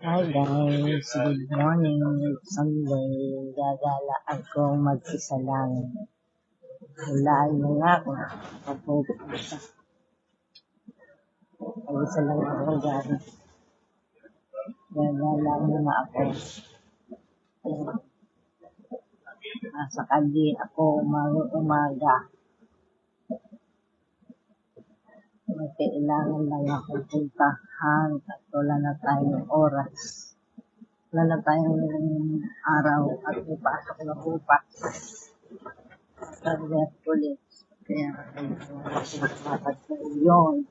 Hi guys, good morning. Sunday, gagala ako mag-isa lang. Hulaan mo nga kung papupunta. Mag-isa lang ako dyan. Gagala muna ako. Nasa kalye ako umaga. May kailangan lang akong puntahan at wala na tayong oras. Wala na tayong araw at ipasok na bukas. Sabi at ulit. Kaya dapat ko yun.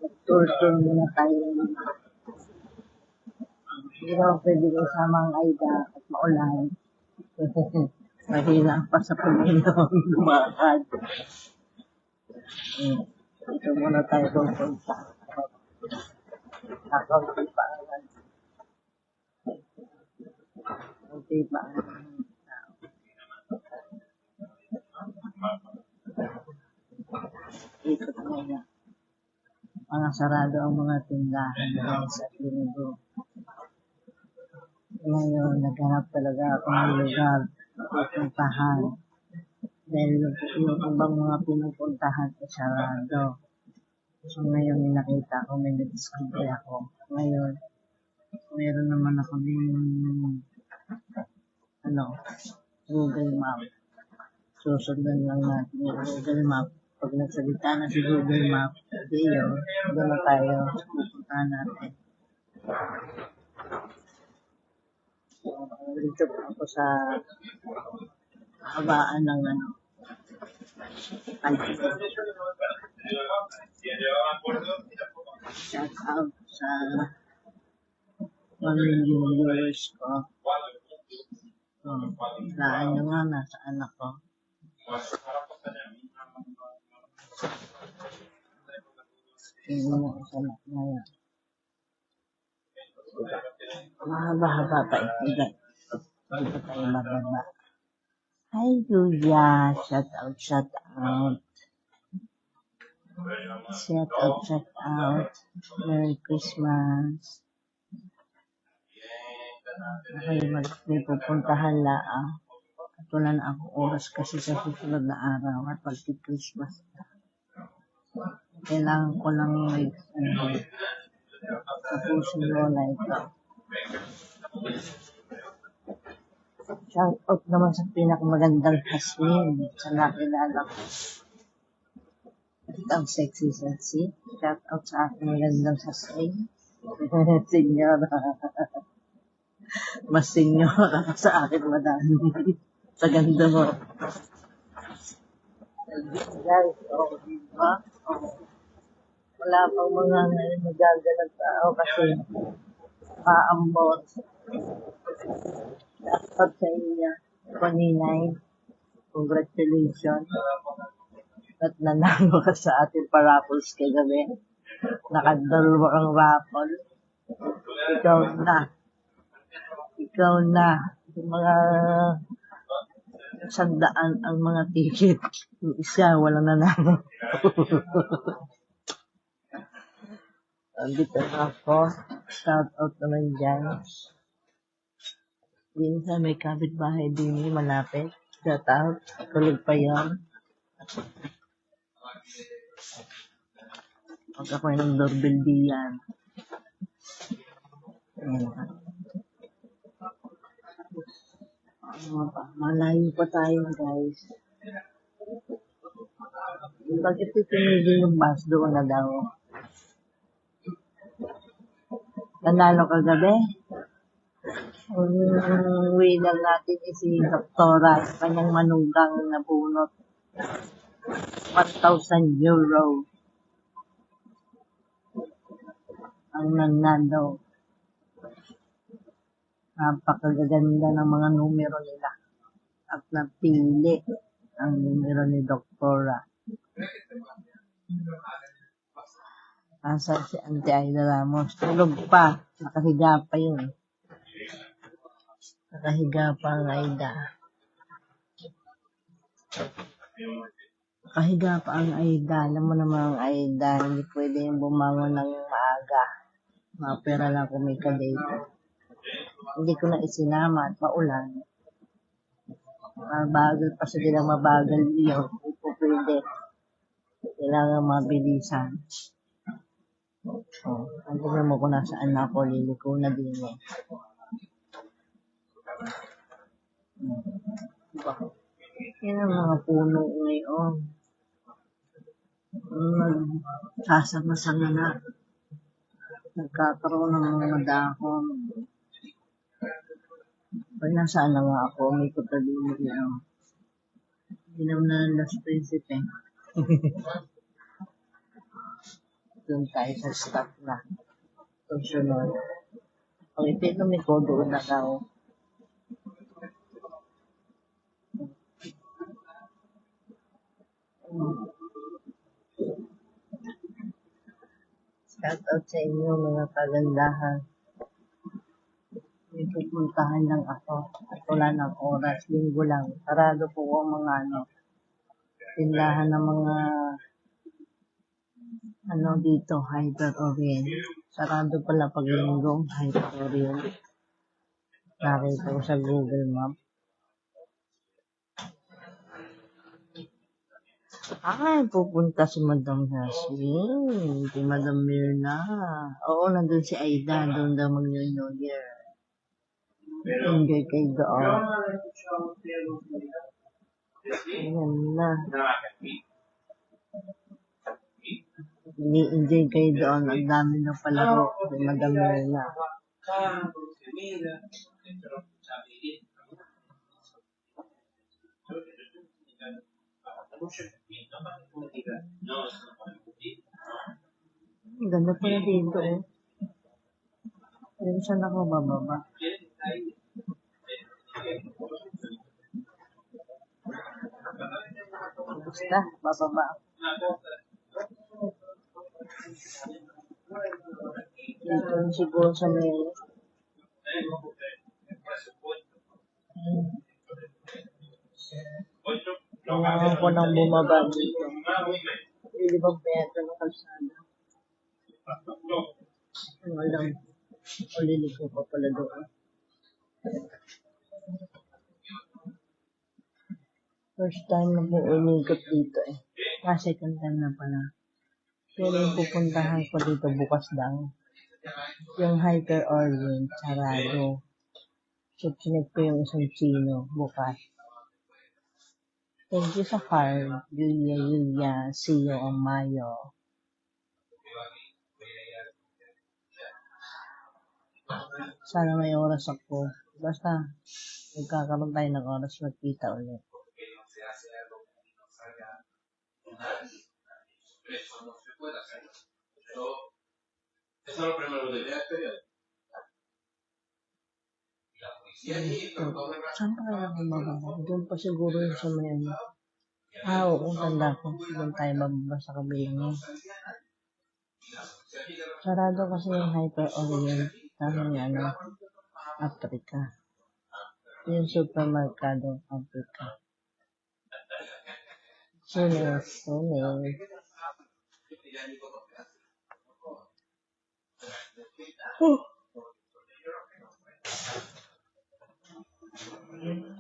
Mag-tour-tour muna tayo. Hindi naman pwede kasama ang Aida at maulan. Mahina pa sa Panginoon lumakad. Ito muna tayo pupunta. Kakunti pa ang kunti pa ang ikot muna. Mga sarado ang mga tindahan sa linggo. Ngayon, naghanap talaga ako ng lugar pupuntahan. Dahil yung ibang mga pinupuntahan ay sarado. So ngayon may nakita ko, may na-discover ako. Ngayon, meron naman ako ng Google Map. Susundan lang natin yung Google Map. Pag nagsalita na si Google Map, yun, doon na tayo pupuntahan natin. Dito po ako sa habaan ng shout out sa 1 million viewers ko. Laan nyo nga, nasaan ako. Tingnan mo sa map na yan. Mahaba-haba pa ito. Dito tayo mababa. Hi, Julia. Shout out. Shout out. Merry Christmas. Okay, may pupuntahan lang. At wala na akong oras kasi sa susunod na araw at pag-Christmas. Kailangan ko lang tapusin mo na ito. Shout out naman sa pinakamagandang Hasmin sa nakilala ko. At ang sexy. Shout out sa aking magandang Hasmin. Senyora. Mas senyora ka sa akin, madami. Sa ganda mo. Guys, diba? Wala pang mga nagaganap tao kasi paambot. Shout sa inyo. 29. Congratulations. At nanalo ka sa ating paraffles kagabi. Nakadalawa kang raffle. Ikaw na. Yung mga 100 ang mga ticket. Yung isa, walang nanalo. Andito na ako. Shout out naman dyan. Minsan may kapitbahay din malapit. Shout out. Tulog pa yan. Pag ako ng doorbell diyan. Malayo pa tayo, guys. Bakit itinigil yung bus doon na daw? Nanalo kagabi? Winner natin si Doktora, kanyang manugang na bunot. 1,000 euro ang nanalo. Napakaganda ng mga numero nila at napili ang numero ni Doktora. Asan si Auntie Aida Ramos? Tulog pa. Nakahiga pa yun. Nakahiga pa ang Aida. Nakahiga pa ang Aida. Alam mo naman ang Aida, hindi pwede yung bumangon ng maaga. Mapera lang kung may kadate. Hindi ko na isinama at maulan. Mabagal pa sila mabagal yun. Hindi po pwede. Kailangan mabilisan. Ano naman ko nasaan ako, liliko na din eh. Yan ang mga puno ngayon. Nagsasama-sama na. Nagkakaroon ng mga dahon. Pag nasaan na nga ako, may kutadin mo yan. Ginaw na ng Las Principe. Doon tayo sa staff na. Susunod. Pag ito may kodo na daw. Shout out sa inyo mga kagandahan. May pupuntahan lang ako at wala ng oras, linggo lang. Sarado po ang mga tindahan ng mga dito, Hyper Orient. Sarado pala pag linggo, Hyper Orient. Nakita ko sa Google Map. Pupunta si Madam Jasmine, si Madam Mirna. Oo, nandun si Aida, doon daw mag-New Year. Enjoy kayo doon. Ayan na. Enjoy kayo doon. Ang dami ng palaro si Madam Mirna. Ganda pala dito eh. Saan ako bababa? Basta, bababa. Dito siguro sa may... Kailangan ko nang bumaba dito. Hindi ba beto ng kalsada? Walang uliliko pa pala doon. First time na po umigot dito eh. Second time na pala. Pero yung pupuntahan ko dito bukas lang. Yung Hyper Orient, sarado. So, chinek ko yung isang chino bukas. Thank you sa card. Yulia. See you on Mayo. Sana may oras ako. Basta, magkakaroon tayo ng oras magkita ulit. Saan pa kaya ako mababa? Doon pa siguro yung sa may ano. Oo, tanda ko. Doon tayo mababa sa kabilang. Sarado kasi yung Hyper Orient sa ano, Africa. Yung supermerkado Africa. Sunes.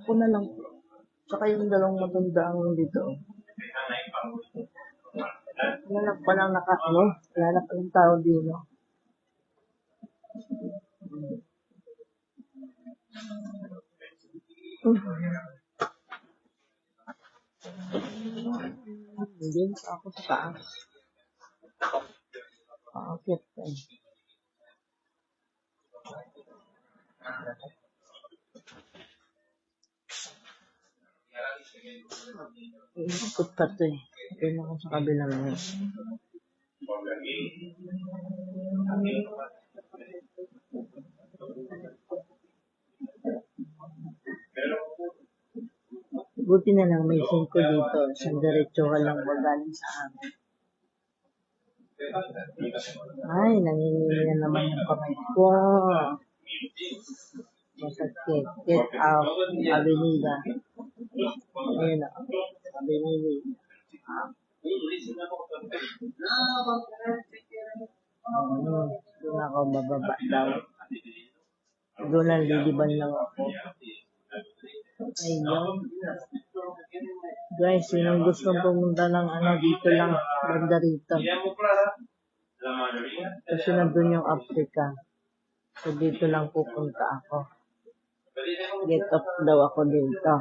Una lang. Tsaka yung dalawang matandaan dito. Wala palang wala palang tao dito. Hindi ako sa taas. Paakit ka. Ikot pa ito eh. Doon ako sa kabilang ngayon. Buti na lang may 5 dito. Isang diretso ka lang magaling sa amin. Ay, nanginginig naman yung kamay ko. Masakit. Get out. Avenida. Ayun na. Avenida. Doon ako bababa daw. Doon lang liliban lang ako. Ayun. Guys, sinong gusto pumunta ng dito lang, banda rito. Kasi nandun yung Africa. So dito lang pupunta ako. Get off daw ako dito.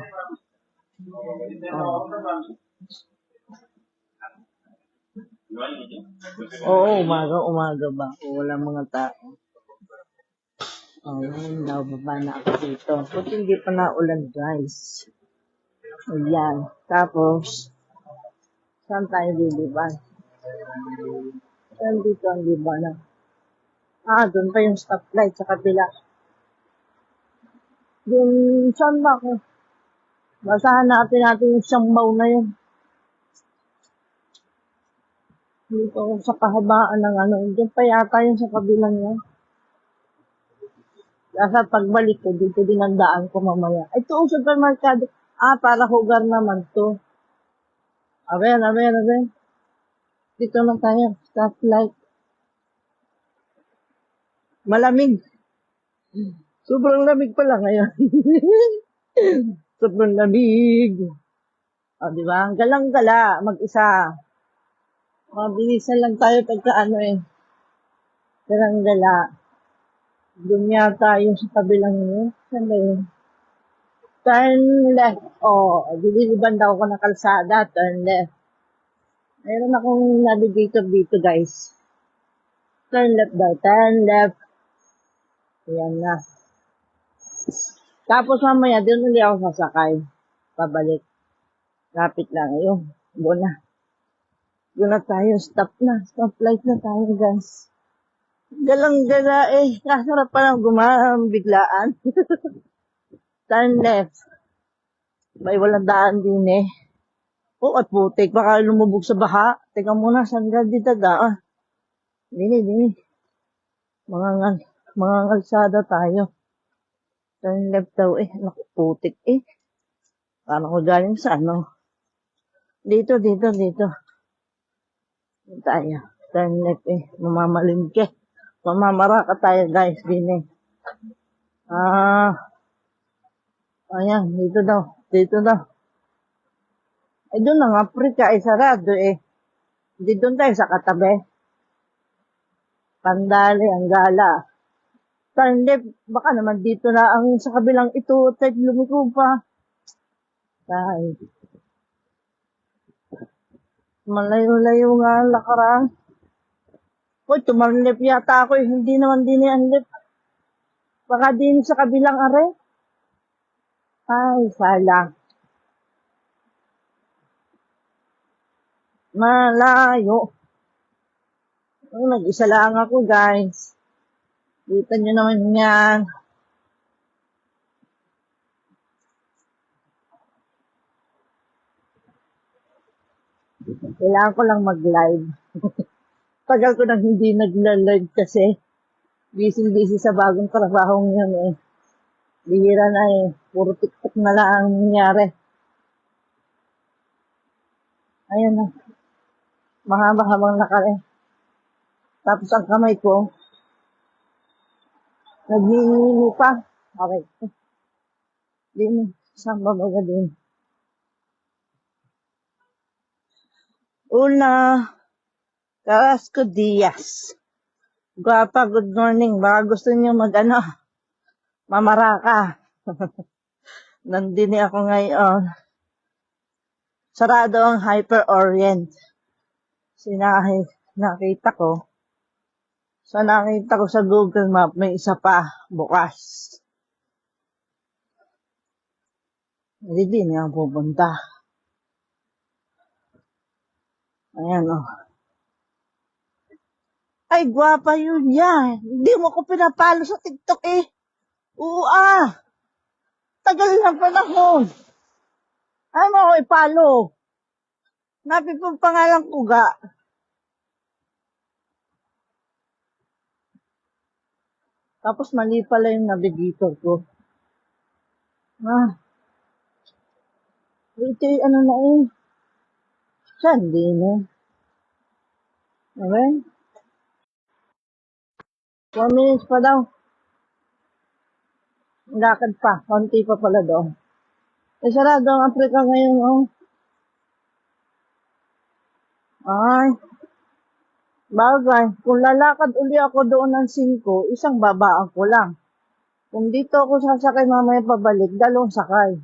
Oh. Oo, umaga ba? Wala mga tao. Oh, yun daw, baba na ako dito. Buti hindi pa naulan, guys. Ayan. Tapos, saan tayo liliban? Saan dito ang libanan? Doon pa yung stoplight sa kabila. Doon, saan ba ako? Basahan natin yung Siambao na yun. Dito ako sa kahabaan ng Doon pa yata yung sa kabilang yan. Kaya pagbalik ko, dito din ang daan ko mamaya. Ito ang supermarkado. Para hugar naman to. Aben. Dito na tayo. Stoplight. Malamig. Sobrang lamig pala ngayon. Sobrang lamig. Diba? Galang-gala. Mag-isa. Mabilisan lang tayo pagka galang-gala. Doon yata yung sa kabilang yun. Saan ba yun? Turn left. Dililiban daw ako ng kalsada. Turn left. Mayroon akong navigator dito, guys. Turn left daw. Turn left. Ayan na. Tapos mamaya, doon ulit ako sasakay. Pabalik. Lapit lang. Ayun. Doon na tayo. Stop na. Stoplight na tayo, guys. Galang-gala Kasarap pa lang biglaan. Turn left. May walang daan din at putik. Baka lumubog sa baha. Teka muna, saan ka dito daan? Dini. Mga kalsada tayo. Turn left daw Naku, putik Parang ko galing sa Dito. Dito tayo. Turn left Mamamalingke. Mamamaraka tayo, guys. Dini. Ayan, dito daw. Doon ang Africa, sarado Hindi doon tayo sa katabi. Pandali, ang gala. Turn left, baka naman dito na ang sa kabilang ito, at lumiko pa. Ay. Malayo-layo nga ang lakarang. Turn left yata ako Hindi naman din ang left. Baka din sa kabilang Ay, sala. Malayo. Nag-isa lang ako, guys. Kita nyo naman yan. Kailangan ko lang mag-live. Tagal ko nang hindi nagla-live kasi busy sa bagong trabaho ngayon Bihira na Puro TikTok na lang ang nangyari. Ayan na. Mahaba-habang nakare. Tapos ang kamay ko, nagninino pa. Okay. Din, saan ba baga din? Una, Carrasco Diaz. Guwapa, good morning. Baka gusto niyo mamaraka. Nandini ako ngayon. Sarado ang Hyper Orient. Nakita ko. So, nakita ko sa Google Map, may isa pa bukas. Hindi niya pupunta. Ayan Ay, gwapa yun yan. Hindi mo ko pinapalo sa TikTok Tagal ng panahon. Ano ako ipalo? Napipong pangalan ko ga. Tapos mali pala yung navigator ko. Ito yung Saan din Okay? 1 minutes pa daw. Lakad pa. Konti pa pala doon. Sarado ang Africa ngayon, oh. Ay, bagay. Kung lalakad uli ako doon ng 5, isang babaan ko lang. Kung dito ako sasakay mamaya pabalik, 2 sakay.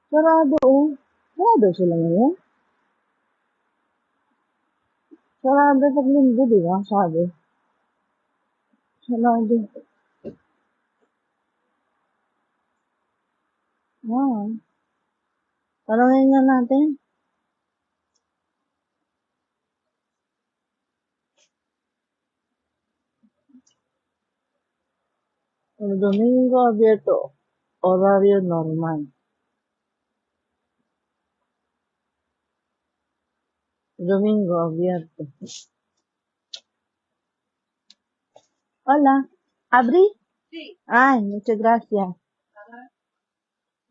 Sarado, oh. Sarado sila ngayon. Sarado pag linggo, di ba? Sabi. Sarado. Ah. Tanungin nga natin. El domingo abierto. Horario normal. Domingo abierto. Hola. ¿Abrí? Sí. Ay, muchas gracias.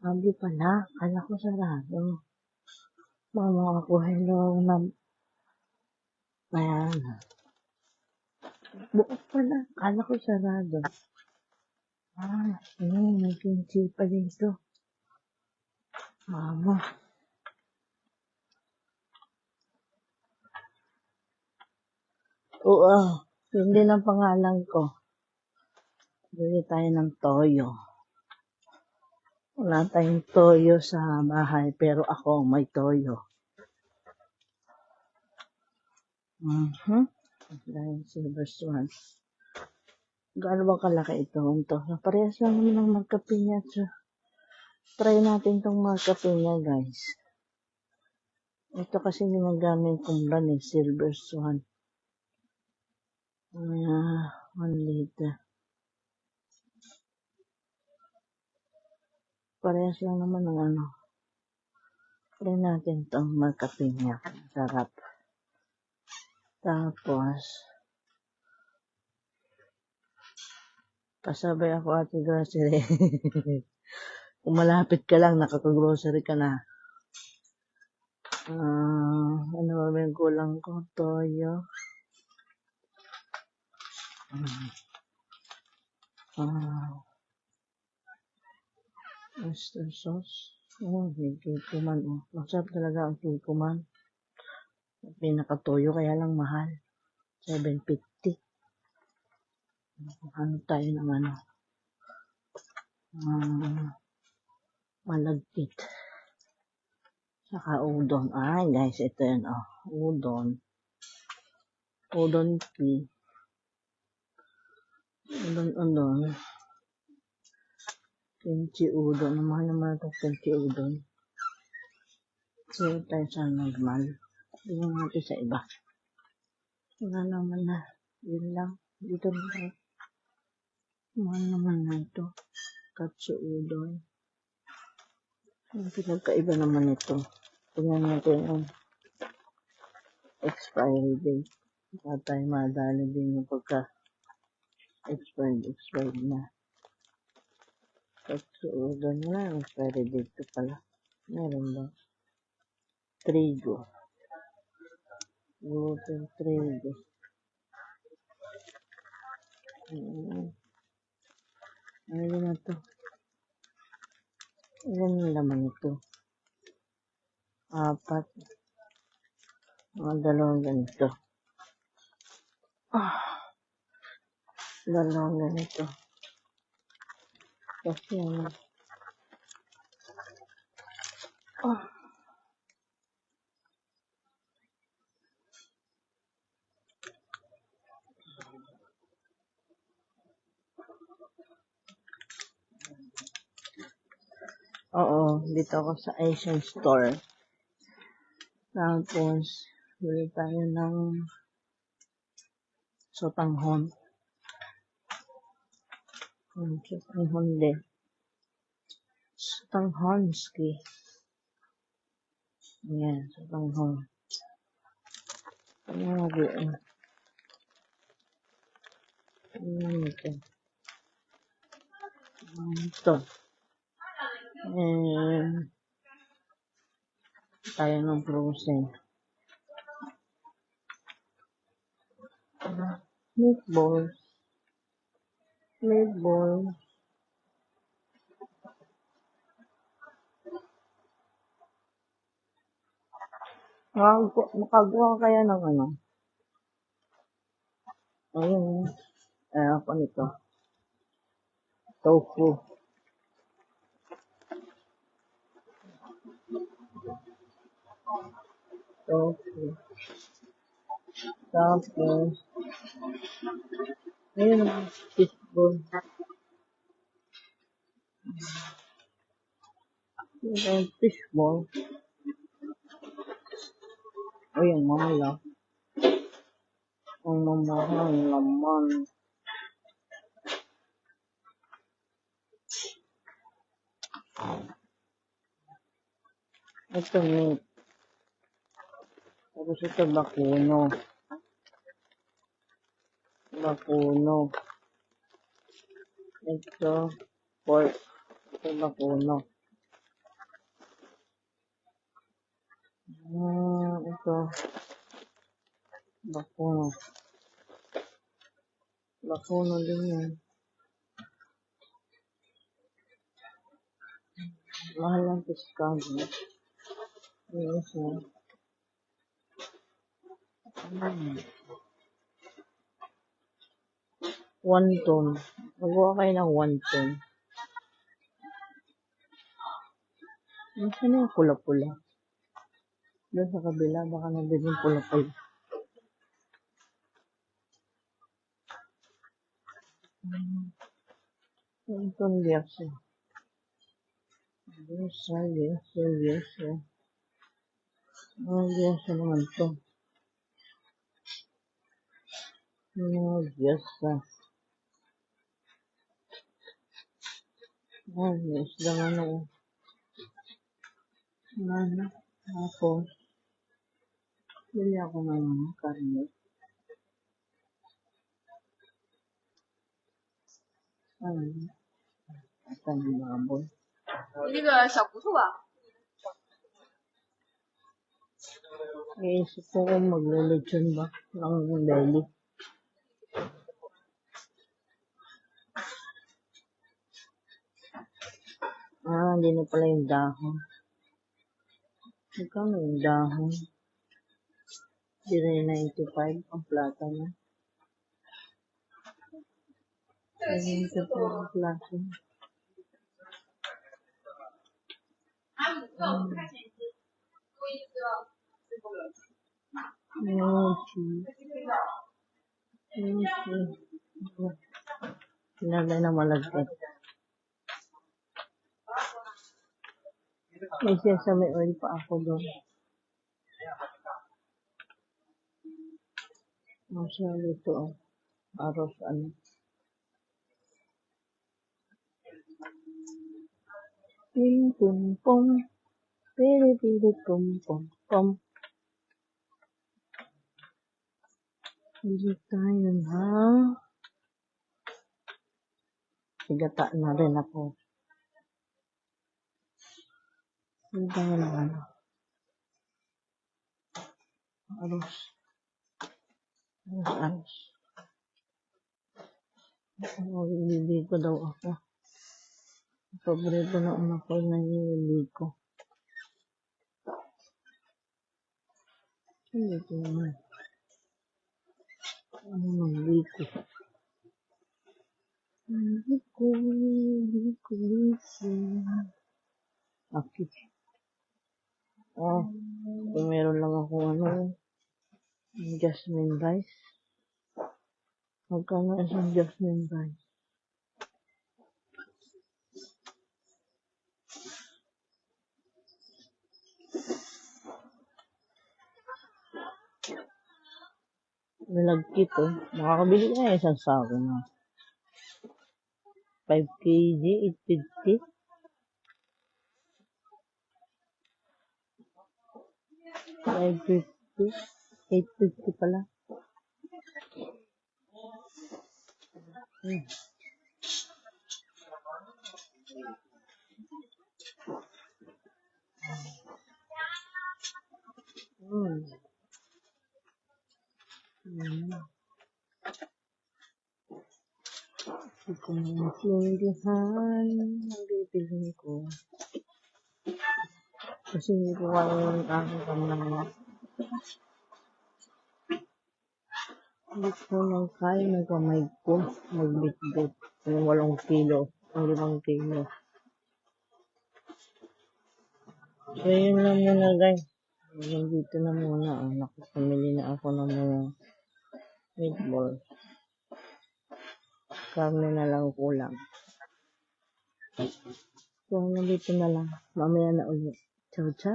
Abrí pala. Kala ko sarado. Mama ako, hello. Ayan. Bukas pala. Kala ko sarado. Ah, may kimchi pa dito. Mama. Oo. Yun din ang pangalan ko. Bili tayo ng toyo. Wala tayong toyo sa bahay, pero ako may toyo. Dahil silver swan. Gaano ba kalaki ito? Parehas lang naman ng magkapinya. Try natin itong magkapinya, guys. Ito kasi ginagamit kong brand eh, silver swan. 1 liter. Parehas lang naman ng ano. Try natin itong magkapinya. Sarap. Tapos, kasabay ako at grocery. Kung malapit ka lang, nakaka-grocery ka na. Ano ba yung kulang ko? Toyo. Oyster sauce. Kikuman. Masarap talaga ang kikuman. Pinaka-toyo, kaya lang mahal. 750. Ano tayo ng ano? Malagkit. Saka udon. Ay, guys, ito yan, oh. Udon. Udon tea. Udon. Kimchi udon. Mahal naman itong kimchi udon. So, tayo sa normal. Tingnan natin sa iba. Wala naman na. Yun lang. Dito na. Mahal naman na ito. Katsu udon. Ang pinagkaiba naman ito. Tingnan natin ang expiry date. Baka tayo madali din yung expired na. Katsu udon. Wala ang expiry date ito pala. Meron ba? Trigo. Gluten trigo. Ano na ito? Ilan yung laman ito? 4. Mga 2 ganito. 2 ganito. Kasi ano. Oo, dito ako sa Asian store. Tapos, bili tayo ng sotanghon. Sotanghon din. Sotanghonski. Ayan, sotanghon. Ano natin? Ano ito? Ito. Tayo ng frozen. Meatballs. Meatballs. Makagawa kaya ng ano? Ayun. Ako nito. Tofu. Tofu. Tapos, ayun ang fishball. Ayun ang fishball. Ayun, mahal ah. Ang mamahal naman. Ito meat. Tapos ito bakuno. Bakuno. Ito pork. Ito bakuno. Ito bakuno. Bakuno din yan. Mahal ang pescado. Ayun siya. Wonton. Magawa kayo ng wonton. Saan yung pula-pula? Doon sa kabila, baka nandun yung pula-pula. Wonton gyatso. Gyatso. Gyatso naman to. Gyatso. Isda nga na oh. Tapos, bili ako ng karne. At ang baboy. 你那个小骨头啊？ Iisip ko kung maglulutson ba ng belly. Hindi na pala yung dahon. Magkano yung dahon? 0.95 ang plata na. 0.95 ang plata. Sinalay na malagkit. May sesame oil pa ako doon. Masya ito oh. Aros ano. Ping ping pong. Piri piri pom pom pom. Hindi tayo na. Sigata na rin ako. Hindi tayo na ano. Aros. Nilili ko daw ako. Paborito na anak ko na nilili ko. Hindi ko naman. Ano nang ko? Hindi ko okay. Kung meron lang ako jasmine rice. Magkano isang jasmine rice? Nalagkit oh. Makakabili ka isang sako na. 5 kg, 850. 550. 850 pala. Hindi ko maintindihan ang bibilin ko. Kasi hindi ko kaya yung aking kamay. Hindi ko lang kaya ng kamay ko magbitbit. Yung 8 kilo, ang 5 kilo. So, yun lang muna guys. Hanggang dito na muna. Nakapamili na ako ng mga meatball. Karne na lang kulang. So, hanggang dito na lang. Mamaya na ulit. Ciao, ciao.